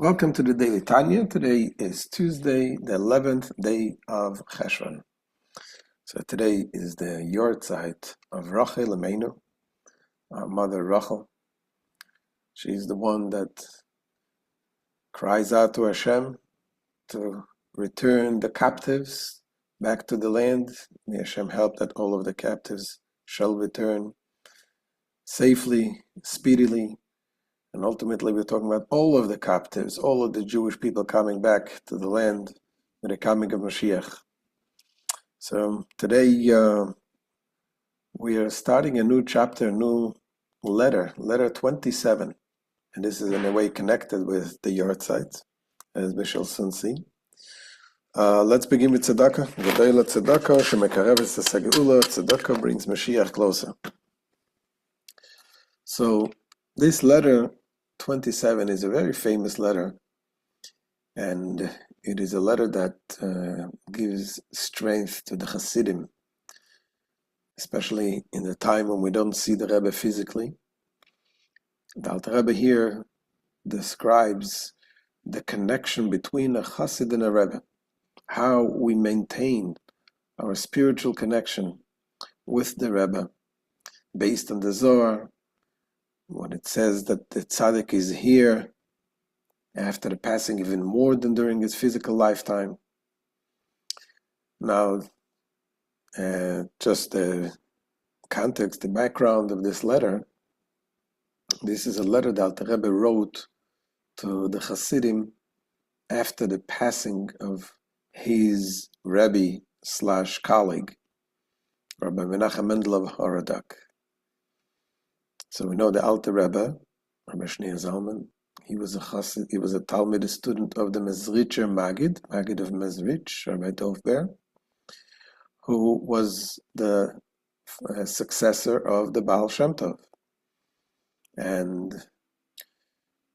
Welcome to the Daily Tanya. Today is Tuesday, the 11th day of Cheshvan. So today is the Yortzeit of Rachel Imeinu, our mother Rachel. She's the one that cries out to Hashem to return the captives back to the land. May Hashem help that all of the captives shall return safely, speedily. And ultimately, we're talking about all of the captives, all of the Jewish people coming back to the land with the coming of Mashiach. So today, we are starting a new chapter, a new letter 27. And this is in a way connected with the Yortzeit, as we shall soon see. Let's begin with tzedakah. Gedayla tzedakah, shemekareves hageula. Tzedakah brings Mashiach closer. So this letter 27 is a very famous letter, and it is a letter that gives strength to the Chasidim, especially in the time when we don't see the Rebbe physically. The Alter Rebbe here describes the connection between a Chassid and a Rebbe, how we maintain our spiritual connection with the Rebbe based on the Zohar, when it says that the tzaddik is here after the passing even more than during his physical lifetime. Now, just the context, the background of this letter, this is a letter that the Rebbe wrote to the Chasidim after the passing of his Rebbe / colleague, Rabbi Menachem Mendel of Haradak. So we know the Alter Rebbe, Rabbi Shlomo Zalman, he was a Chassid, he was a Talmud student of the Mezritcher Maggid of Mezritch, Rabbi Dov Ber, who was the successor of the Baal Shem Tov. And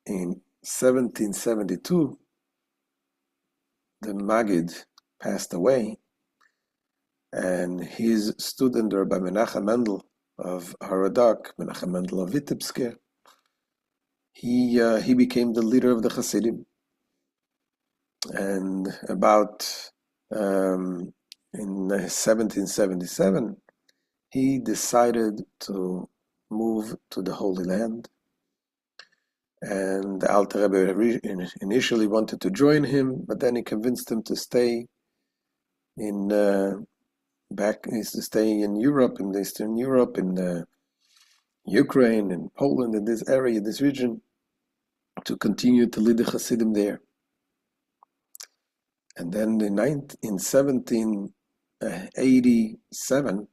in 1772, the Maggid passed away, and his student, Rabbi Menachem Mendel of Haradak, Menachem Mendel of Vitebsk, he became the leader of the Chasidim. And about in 1777, he decided to move to the Holy Land. And the Alter Rebbe initially wanted to join him, but then he convinced him to stay in Europe, in Eastern Europe, in Ukraine, in Poland, in this area, this region, to continue to lead the Hasidim there. And then in 1787,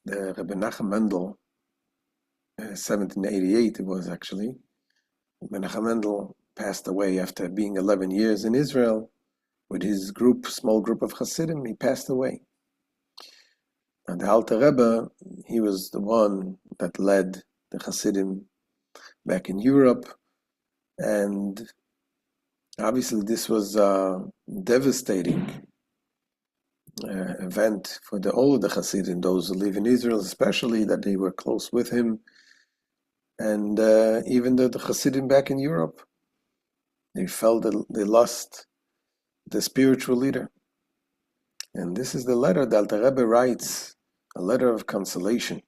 the Rebbe Menachem Mendel, 1788 it was actually, Menachem Mendel passed away after being 11 years in Israel. With his small group of Hasidim, he passed away. And the Alter Rebbe, he was the one that led the Hasidim back in Europe. And obviously this was a devastating event for all of the Hasidim, those who live in Israel especially, that they were close with him. And even the Hasidim back in Europe, they felt that they lost the spiritual leader. And this is the letter that the Rebbe writes, a letter of consolation,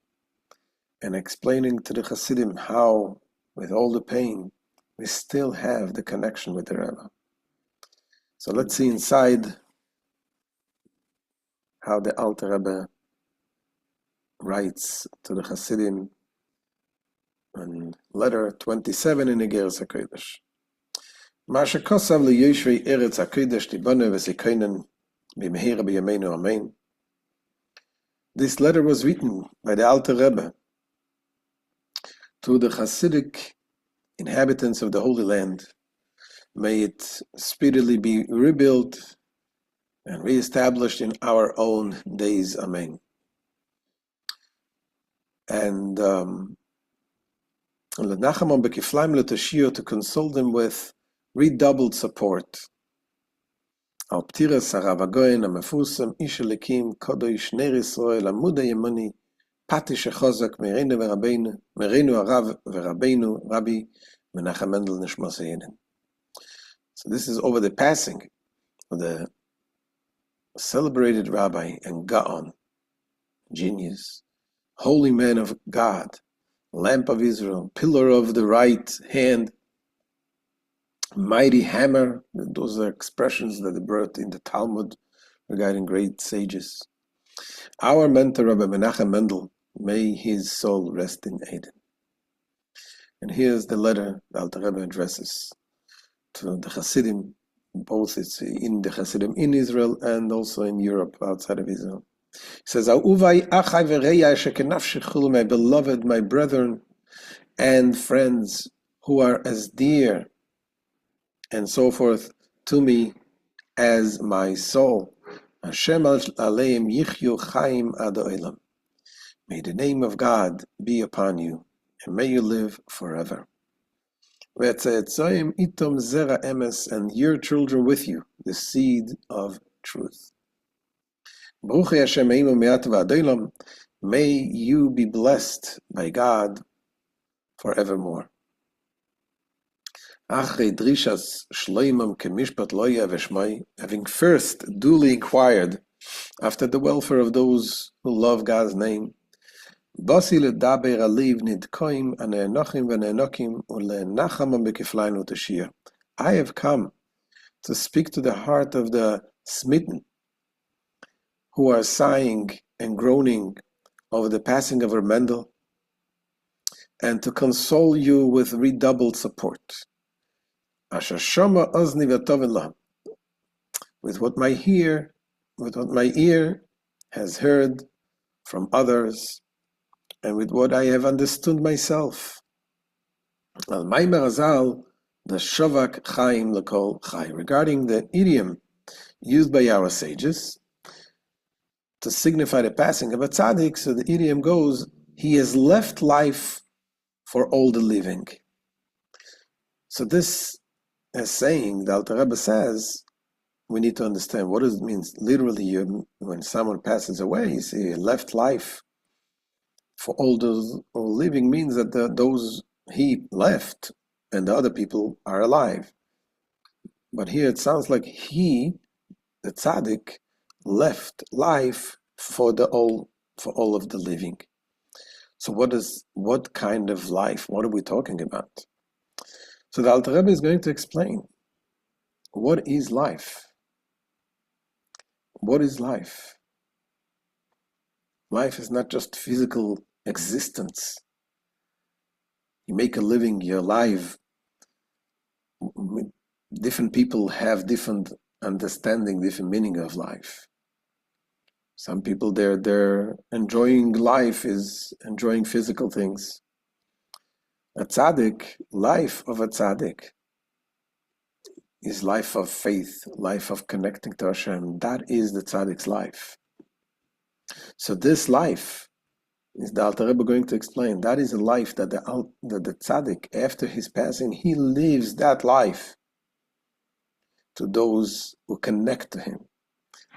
and explaining to the Hasidim how, with all the pain, we still have the connection with the Rebbe. So let's see inside how the Alter Rebbe writes to the Hasidim in letter 27 in Igeret הקודש. מה שכוסב ליושבי ארץ הקודש תיבונה וזיכונן במהרה בימינו אמן. This letter was written by the Alter Rebbe to the Hasidic inhabitants of the Holy Land. May it speedily be rebuilt and reestablished in our own days. Amen. And to console them with redoubled support. Al ptiras harav hagoyen hamefusam ish elikim kodesh ner Yisrael amud hayemani pati shechozak merenu harav v'rabbeinu Rabbi Menachem Mendel Nishmas Yedin. So this is over the passing of the celebrated rabbi and Gaon, genius, holy man of God, lamp of Israel, pillar of the right hand, mighty hammer. Those are expressions that are brought in the Talmud regarding great sages. Our mentor, Rabbi Menachem Mendel, may his soul rest in Eden. And here's the letter the Alter Rebbe addresses to the Chasidim, both it's in the Chasidim in Israel and also in Europe, outside of Israel. He says, Ahuvai achai v'reya shekenafshechul, my beloved, my brethren and friends who are as dear and so forth to me as my soul. Hashem aleim yichyu chaim ad olam. May the name of God be upon you, and may you live forever. V'etzaetzoim itom zera emes, and your children with you, the seed of truth. Baruch Hashem eimu me'at v'ad olam. May you be blessed by God forevermore. Having first duly inquired after the welfare of those who love God's name, I have come to speak to the heart of the smitten who are sighing and groaning over the passing of Mendel, and to console you with redoubled support. With what my ear has heard from others, and with what I have understood myself. Regarding the idiom used by our sages to signify the passing of a tzaddik, so the idiom goes, he has left life for all the living. So this as saying, the Alter Rebbe says, we need to understand what it means. Literally, when someone passes away, you see, left life for all those living means that those he left and the other people are alive. But here it sounds like he, the tzaddik, left life for all of the living. So what kind of life? What are we talking about? So the Alter Rebbe is going to explain, what is life? What is life? Life is not just physical existence. You make a living, you're alive. Different people have different understanding, different meaning of life. Some people, they're enjoying life is enjoying physical things. A tzaddik, life of a tzaddik is life of faith, life of connecting to Hashem. That is the tzaddik's life. So this life is the Alter Rebbe going to explain. That is a life that the tzaddik, after his passing, he lives that life to those who connect to him.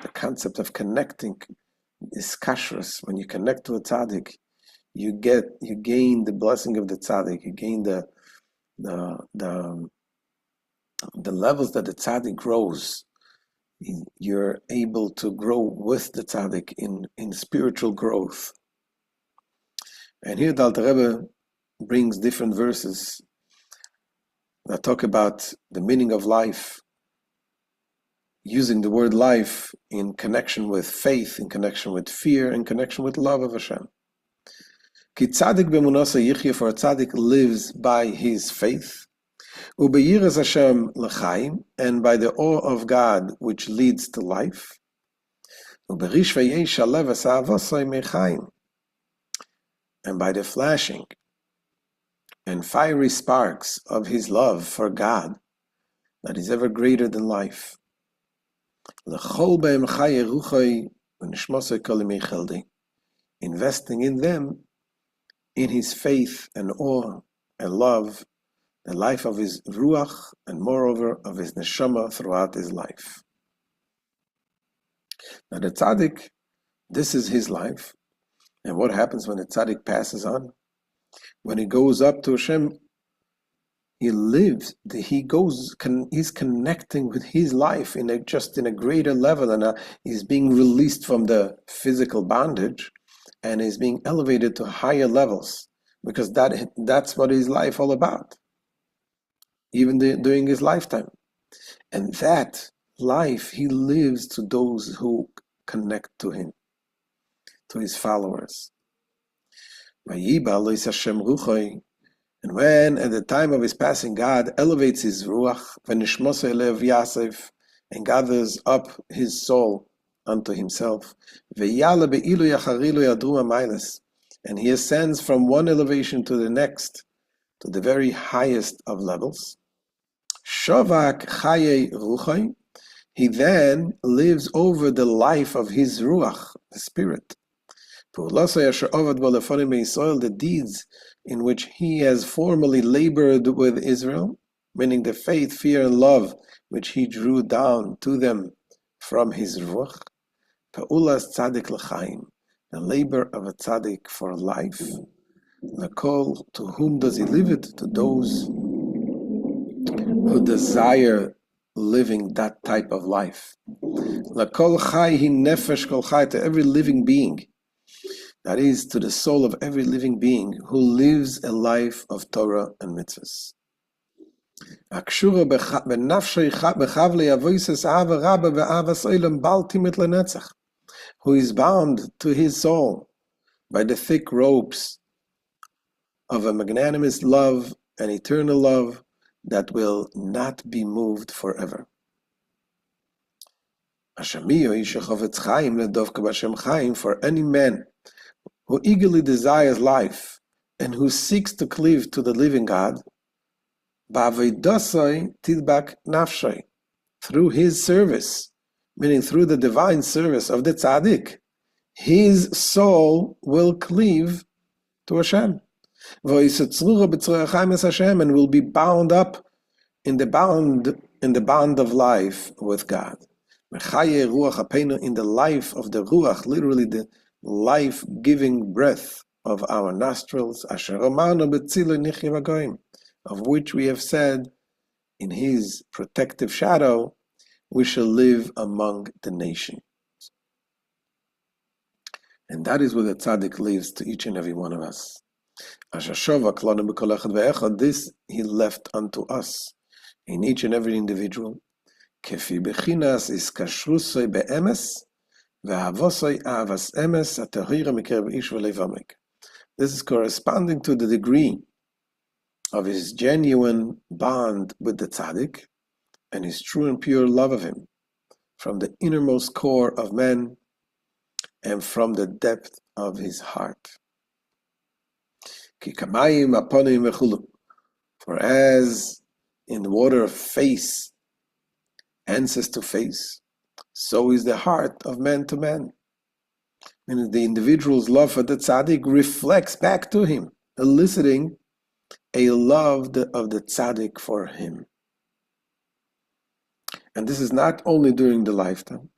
The concept of connecting is kashrus. When you connect to a tzaddik, you gain the blessing of the tzaddik. You gain the levels that the tzaddik grows. You're able to grow with the tzaddik in spiritual growth. And here the Alter Rebbe brings different verses that talk about the meaning of life, using the word life in connection with faith, in connection with fear, in connection with love of Hashem. Ki tzaddik b'emunasa yichya, for a tzaddik lives by his faith, ubeyiras Hashem l'chaim, and by the awe of God which leads to life, uberishvayei shalev asavosai mechaim, and by the flashing and fiery sparks of his love for God that is ever greater than life. Investing in them, in his faith and awe and love, the life of his ruach, and moreover of his neshama throughout his life. Now the tzaddik, this is his life. And what happens when the tzaddik passes on? When he goes up to Hashem, he lives, he's connecting with his life in a greater level, and he's being released from the physical bondage, and is being elevated to higher levels, because that's what his life all about, even during his lifetime. And that life he lives to those who connect to him, to his followers. And when at the time of his passing God elevates his ruach, and gathers up his soul unto himself, and he ascends from one elevation to the next, to the very highest of levels, he then lives over the life of his ruach, the spirit. The deeds in which he has formerly labored with Israel, meaning the faith, fear, and love which he drew down to them from his ruach. Pa'ulas tzaddik l'chaim, the labor of a tzaddik for life. L'kol, to whom does he leave it? To those who desire living that type of life. L'kol chai hi nefesh kol chai, to every living being. That is, to the soul of every living being who lives a life of Torah and mitzvahs. Who is bound to his soul by the thick ropes of a magnanimous love and eternal love that will not be moved forever. For any man who eagerly desires life and who seeks to cleave to the living God, through his service, meaning through the divine service of the tzaddik, his soul will cleave to Hashem, and will be bound up in the bond of life with God. In the life of the ruach, literally the life-giving breath of our nostrils, of which we have said, in his protective shadow, we shall live among the nations. And that is where the tzaddik lives to each and every one of us. This he left unto us, in each and every individual. This is corresponding to the degree of his genuine bond with the tzaddik and his true and pure love of him from the innermost core of man and from the depth of his heart. For as in the water face answers to face, so is the heart of man to man. And the individual's love for the tzaddik reflects back to him, eliciting a love of the tzaddik for him. And this is not only during the lifetime,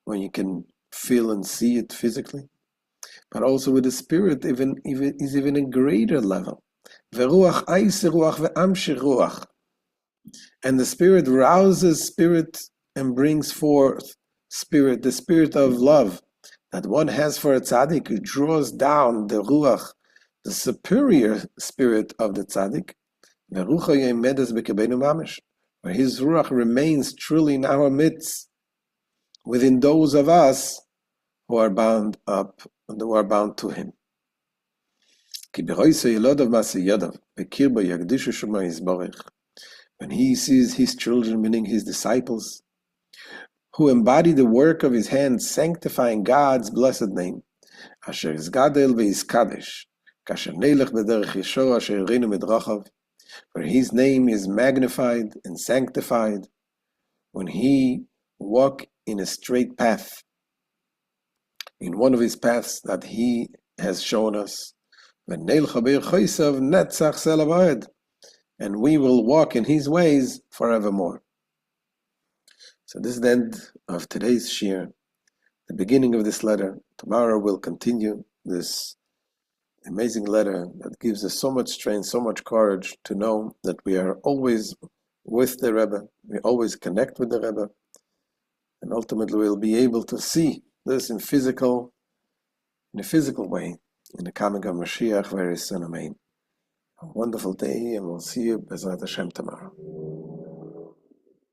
when you can feel and see it physically, but also with the spirit is even a greater level. And the spirit rouses spirit and brings forth spirit, the spirit of love that one has for a tzaddik, who draws down the ruach, the superior spirit of the tzaddik, where his ruach remains truly in our midst, within those of us who are bound up and who are bound to him. When he sees his children, meaning his disciples, who embody the work of his hands, sanctifying God's blessed name, asher izgadel ve'izkadesh, kasher nelech b'derech Yeshua asher irinu midrachav, where his name is magnified and sanctified when he walk in a straight path, in one of his paths that he has shown us, and we will walk in his ways forevermore. So this is the end of today's shir, the beginning of this letter. Tomorrow we'll continue this amazing letter that gives us so much strength, so much courage to know that we are always with the Rebbe, we always connect with the Rebbe, and ultimately we'll be able to see this in a physical way, in the coming of Mashiach very soon. Amen. A wonderful day, and we'll see you B'ezrat Hashem tomorrow.